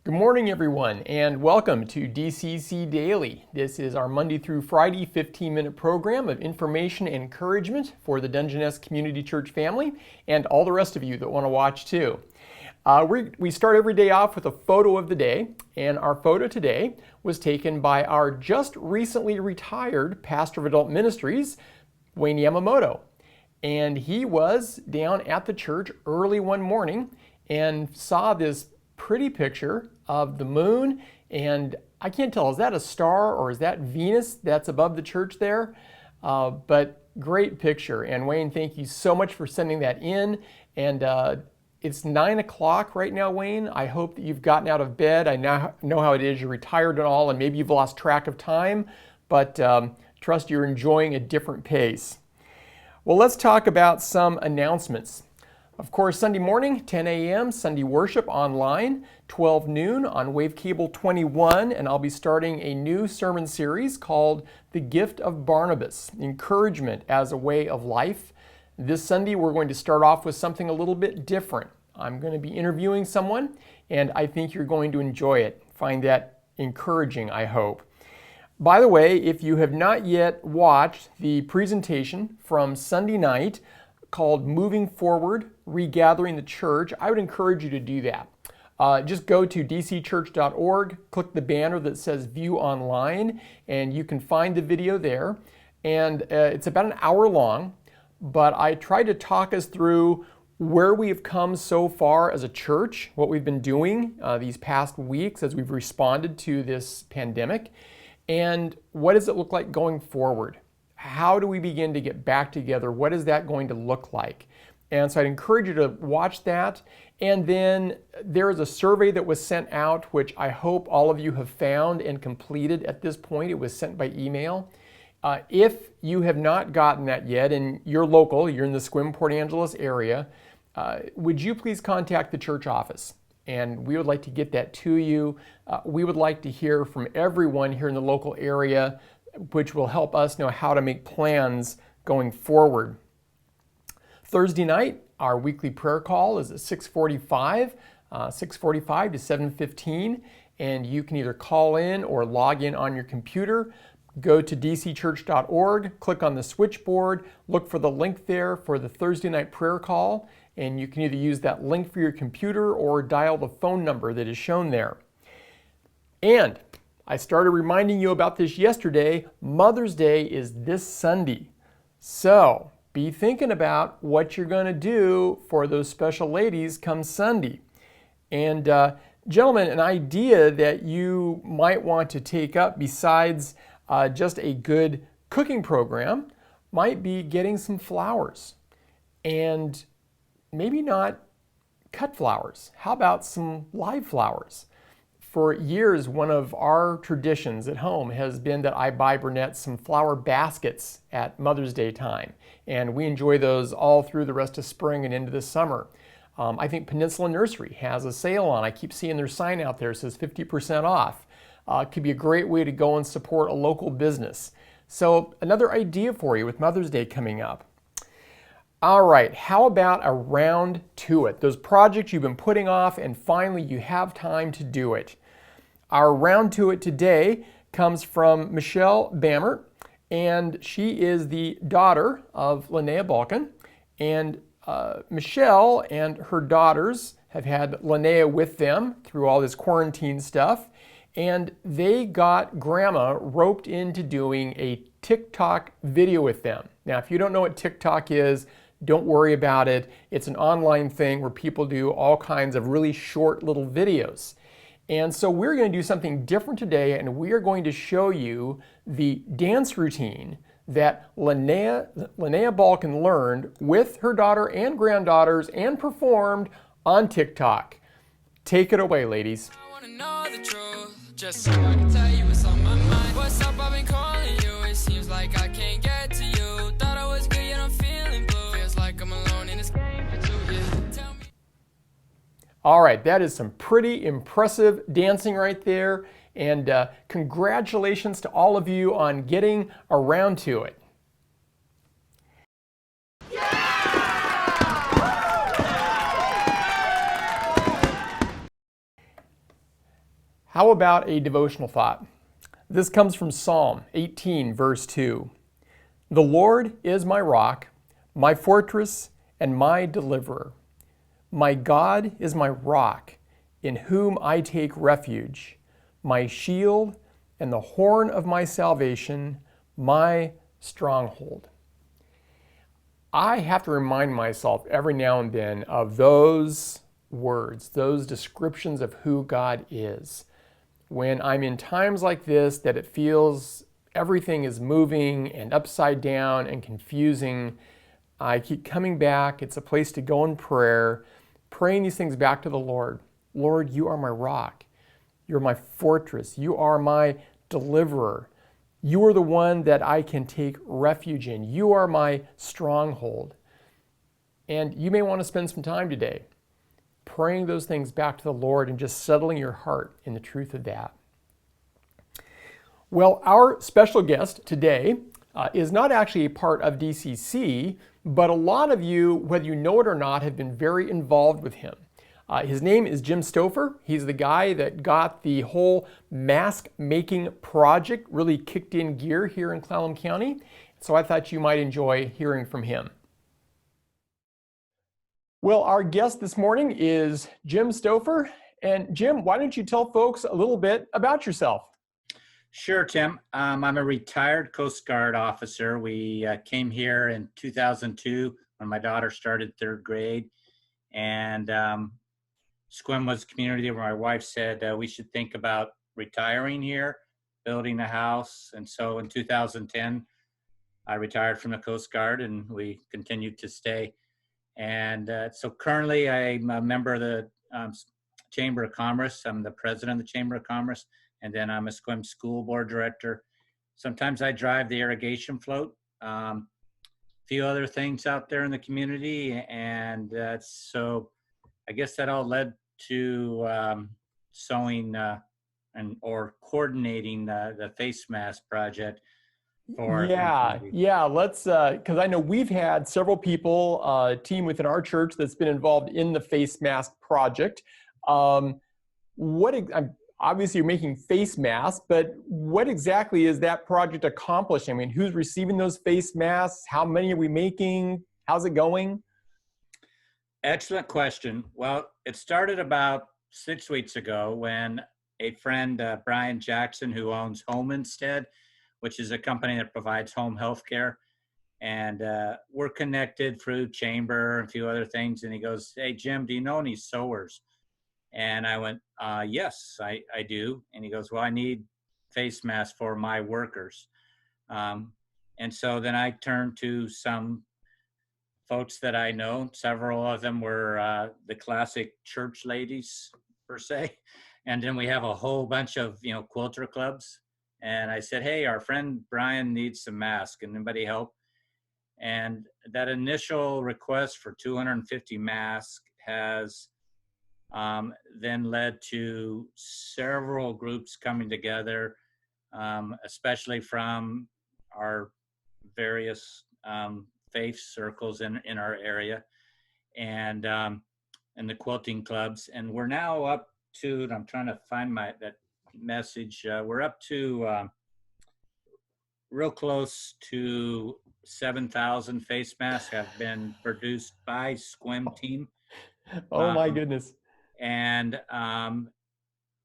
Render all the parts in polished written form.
Good morning, everyone, and welcome to DCC Daily. This is our Monday through Friday 15-minute program of information and encouragement for the Dungeness Community Church family and all the rest of you that want to watch too. We start every day off with a photo of the day, and our photo today was taken by our just recently retired pastor of adult ministries, Wayne Yamamoto. And he was down at the church early one morning and saw this pretty picture of the moon, and I can't tell, is that a star or is that Venus that's above the church there? But great picture. And Wayne, thank you so much for sending that in. And it's 9 o'clock right now, Wayne. I hope that you've gotten out of bed. I now know how it is. You're retired and all, and maybe you've lost track of time, but trust you're enjoying a different pace. Well, let's talk about some announcements. Of course, Sunday morning, 10 a.m., Sunday worship online, 12 noon on Wave Cable 21, and I'll be starting a new sermon series called The Gift of Barnabas, Encouragement as a Way of Life. This Sunday, we're going to start off with something a little bit different. I'm going to be interviewing someone, and I think you're going to enjoy it. Find that encouraging, I hope. By the way, if you have not yet watched the presentation from Sunday night, called Moving Forward, Regathering the Church, I would encourage you to do that. Just go to dcchurch.org, click the banner that says View Online, and you can find the video there. And it's about an hour long, but I tried to talk us through where we have come so far as a church, what we've been doing these past weeks as we've responded to this pandemic, and what does it look like going forward? How do we begin to get back together? What is that going to look like? And so I'd encourage you to watch that. And then there is a survey that was sent out, which I hope all of you have found and completed at this point. It was sent by email. If you have not gotten that yet and you're local, you're in the Sequim, Port Angeles area, would you please contact the church office? And we would like to get that to you. We would like to hear from everyone here in the local area, which will help us know how to make plans going forward. Thursday night, our weekly prayer call is at 6:45 to 7:15, and you can either call in or log in on your computer. Go to dcchurch.org, click on the switchboard, look for the link there for the Thursday night prayer call, and you can either use that link for your computer or dial the phone number that is shown there. And I started reminding you about this yesterday. Mother's Day is this Sunday. So be thinking about what you're going to do for those special ladies come Sunday. And gentlemen, an idea that you might want to take up besides just a good cooking program might be getting some flowers. And maybe not cut flowers. How about some live flowers? For years, one of our traditions at home has been that I buy Burnett some flower baskets at Mother's Day time, and we enjoy those all through the rest of spring and into the summer. I think Peninsula Nursery has a sale on. I keep seeing their sign out there that says 50% off. It could be a great way to go and support a local business. So another idea for you with Mother's Day coming up. All right, how about a round to it? Those projects you've been putting off and finally you have time to do it. Our round to it today comes from Michelle Bammert, and she is the daughter of Linnea Balkin. And Michelle and her daughters have had Linnea with them through all this quarantine stuff, and they got Grandma roped into doing a TikTok video with them. Now, if you don't know what TikTok is, don't worry about it. It's an online thing where people do all kinds of really short little videos. And so we're going to do something different today, and we are going to show you the dance routine that Linnea Balkin learned with her daughter and granddaughters and performed on TikTok. Take it away, ladies. I want to know the truth, just so I can tell you what's on my mind. What's up, I've been calling you, it seems like I can't get to you. Thought I was good, yet I'm feeling blue. Feels like I'm alone in this game for 2 years. Tell me. All right, that is some pretty impressive dancing right there, and congratulations to all of you on getting around to it. How about a devotional thought? This comes from Psalm 18, verse 2. The Lord is my rock, my fortress, and my deliverer. My God is my rock, in whom I take refuge, my shield and the horn of my salvation, my stronghold. I have to remind myself every now and then of those words, those descriptions of who God is. When I'm in times like this that it feels everything is moving and upside down and confusing, I keep coming back. It's a place to go in prayer, praying these things back to the Lord. Lord, you are my rock. You're my fortress. You are my deliverer. You are the one that I can take refuge in. You are my stronghold. And you may want to spend some time today praying those things back to the Lord and just settling your heart in the truth of that. Well, our special guest today is not actually a part of DCC, but a lot of you, whether you know it or not, have been very involved with him. His name is Jim Stouffer. He's the guy that got the whole mask making project really kicked in gear here in Clallam County. So I thought you might enjoy hearing from him. Well, our guest this morning is Jim Stouffer. And Jim, why don't you tell folks a little bit about yourself? Sure, Tim. I'm a retired Coast Guard officer. We came here in 2002 when my daughter started third grade. And Sequim was a community where my wife said we should think about retiring here, building a house. And so in 2010, I retired from the Coast Guard and we continued to stay. And so currently I'm a member of the Chamber of Commerce. I'm the president of the Chamber of Commerce. And then I'm a Sequim school board director. Sometimes I drive the irrigation float. A few other things out there in the community. And so I guess that all led to sewing or coordinating the face mask project. Let's, because I know we've had several people, a team within our church that's been involved in the face mask project. Obviously you're making face masks, but what exactly is that project accomplishing? I mean, who's receiving those face masks? How many are we making? How's it going? Excellent question. Well, it started about 6 weeks ago when a friend, Brian Jackson, who owns Home Instead, which is a company that provides home health care. And we're connected through Chamber and a few other things. And he goes, "Hey, Jim, do you know any sewers?" And I went, yes, I do. And he goes, "Well, I need face masks for my workers." And so then I turned to some folks that I know. Several of them were the classic church ladies, per se. And then we have a whole bunch of, quilter clubs. And I said, "Hey, our friend Brian needs some masks. Can anybody help?" And that initial request for 250 masks has then led to several groups coming together, especially from our various faith circles in our area and the quilting clubs. And we're now up to, and I'm trying to find that message, we're up to real close to 7,000 face masks have been produced by Sequim team. Oh my goodness. And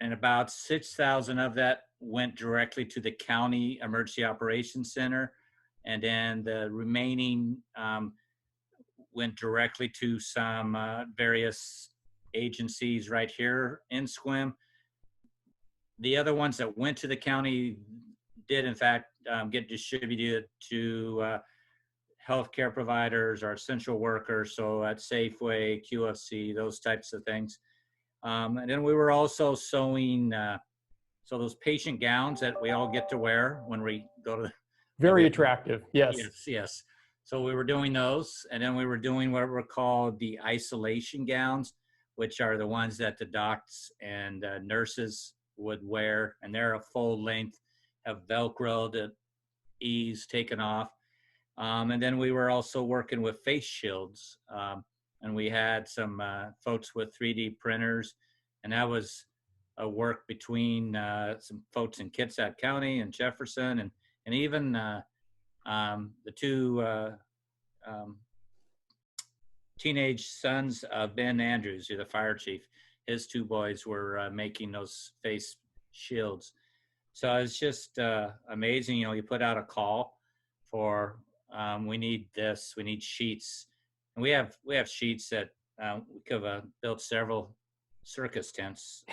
about 6,000 of that went directly to the county emergency operations center. And then the remaining went directly to some various agencies right here in Sequim. The other ones that went to the county did, in fact, get distributed to healthcare providers or essential workers, so at Safeway, QFC, those types of things. And then we were also sewing, so those patient gowns that we all get to wear when we go to the... Very attractive, yes. Yes. So we were doing those, and then we were doing what were called the isolation gowns, which are the ones that the docs and nurses would wear, and they're a full length, have Velcro to ease taken off. And then we were also working with face shields, and we had some folks with 3D printers, and that was work between some folks in Kitsap County and Jefferson, and even the two teenage sons of Ben Andrews, the fire chief. His two boys were making those face shields. So it's just amazing. You put out a call for we need this, we need sheets, and we have sheets that we could have built several circus tents,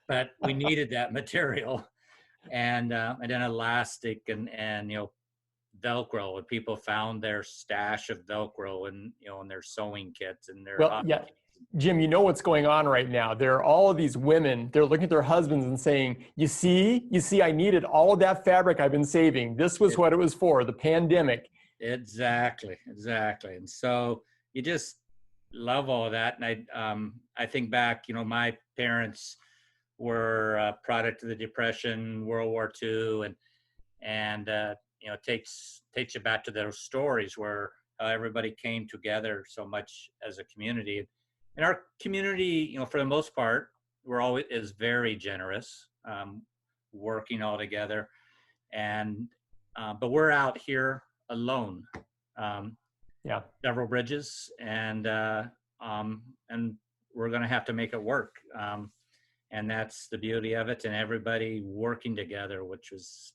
but we needed that material, and then elastic and Velcro, and people found their stash of Velcro and in their sewing kits and their yeah. Jim, you know what's going on right now. There are all of these women, they're looking at their husbands and saying, you see, I needed all of that fabric I've been saving. This was what it was for, the pandemic. Exactly. And so you just love all of that. And I think back, my parents were a product of the Depression, World War II, and it takes you back to those stories where everybody came together so much as a community. And our community, for the most part, is very generous, working all together, and but we're out here alone. Several bridges, and we're going to have to make it work, and that's the beauty of it. And everybody working together, which was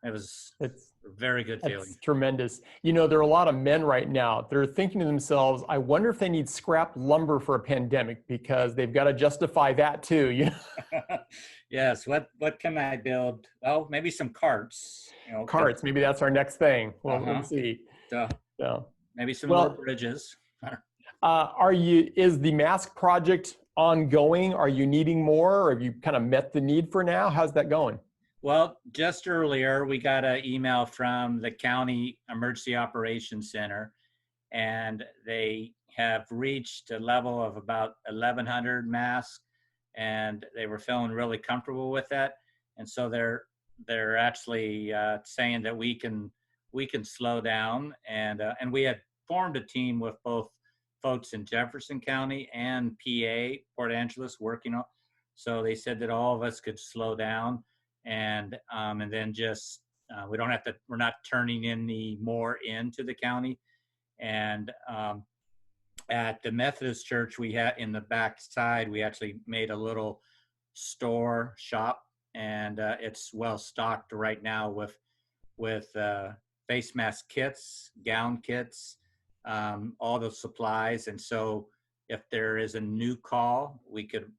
it's a very good feeling. It's tremendous. There are a lot of men right now. They're thinking to themselves, I wonder if they need scrap lumber for a pandemic, because they've got to justify that too. Yes. What can I build? Well, maybe some carts. Carts. Maybe that's our next thing. We'll see. So maybe some more bridges. Is the mask project ongoing? Are you needing more, or have you kind of met the need for now? How's that going? Well, just earlier, we got an email from the County Emergency Operations Center, and they have reached a level of about 1,100 masks, and they were feeling really comfortable with that. And so they're actually saying that we can slow down, and we had formed a team with both folks in Jefferson County and PA, Port Angeles, working on. So they said that all of us could slow down. And then just we're not turning any more into the county. And at the Methodist Church, we had in the back side, we actually made a little shop, and it's well stocked right now with face mask kits, gown kits, all those supplies. And so if there is a new call, we could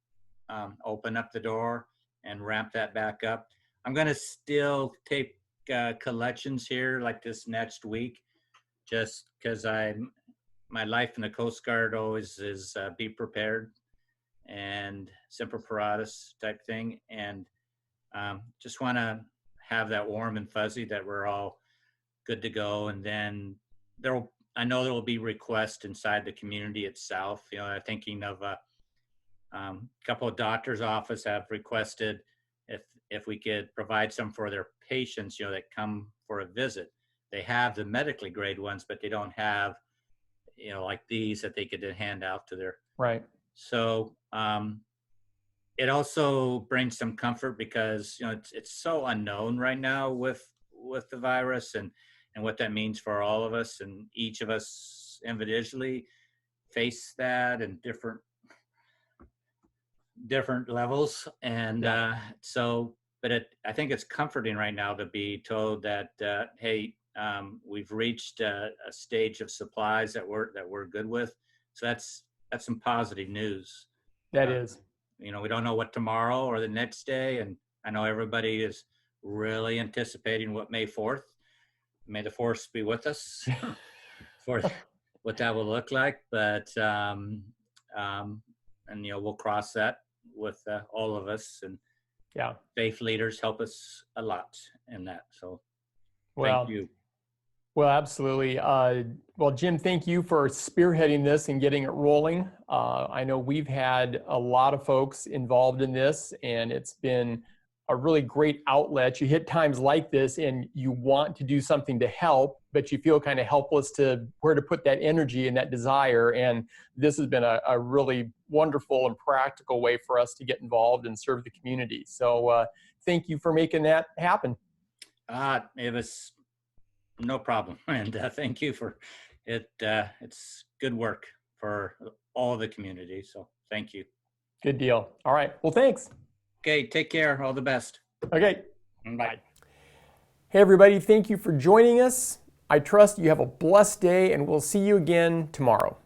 open up the door and ramp that back up. I'm going to still take collections here like this next week, just because my life in the Coast Guard always is be prepared and semper paratus type thing. And just want to have that warm and fuzzy that we're all good to go. And then I know there will be requests inside the community itself. I'm thinking of a couple of doctors' office have requested if we could provide some for their patients, that come for a visit. They have the medically grade ones, but they don't have, like these that they could hand out to their. Right. So it also brings some comfort because, it's so unknown right now with the virus and what that means for all of us, and each of us individually face that in different levels. And I think it's comforting right now to be told that hey, we've reached a stage of supplies that we're good with. So that's some positive news. That is. We don't know what tomorrow or the next day, and I know everybody is really anticipating what May 4th. May the force be with us for what that will look like. But we'll cross that with all of us, and faith leaders help us a lot in that. So thank you. Well, absolutely. Well, Jim, thank you for spearheading this and getting it rolling. I know we've had a lot of folks involved in this, and it's been a really great outlet. You hit times like this and you want to do something to help, but you feel kind of helpless to where to put that energy and that desire. And this has been a really wonderful and practical way for us to get involved and serve the community. So thank you for making that happen. It was no problem. And thank you for it. It's good work for all the community. So thank you. Good deal. All right. Well, thanks. Okay. Take care. All the best. Okay. Bye. Hey, everybody. Thank you for joining us. I trust you have a blessed day, and we'll see you again tomorrow.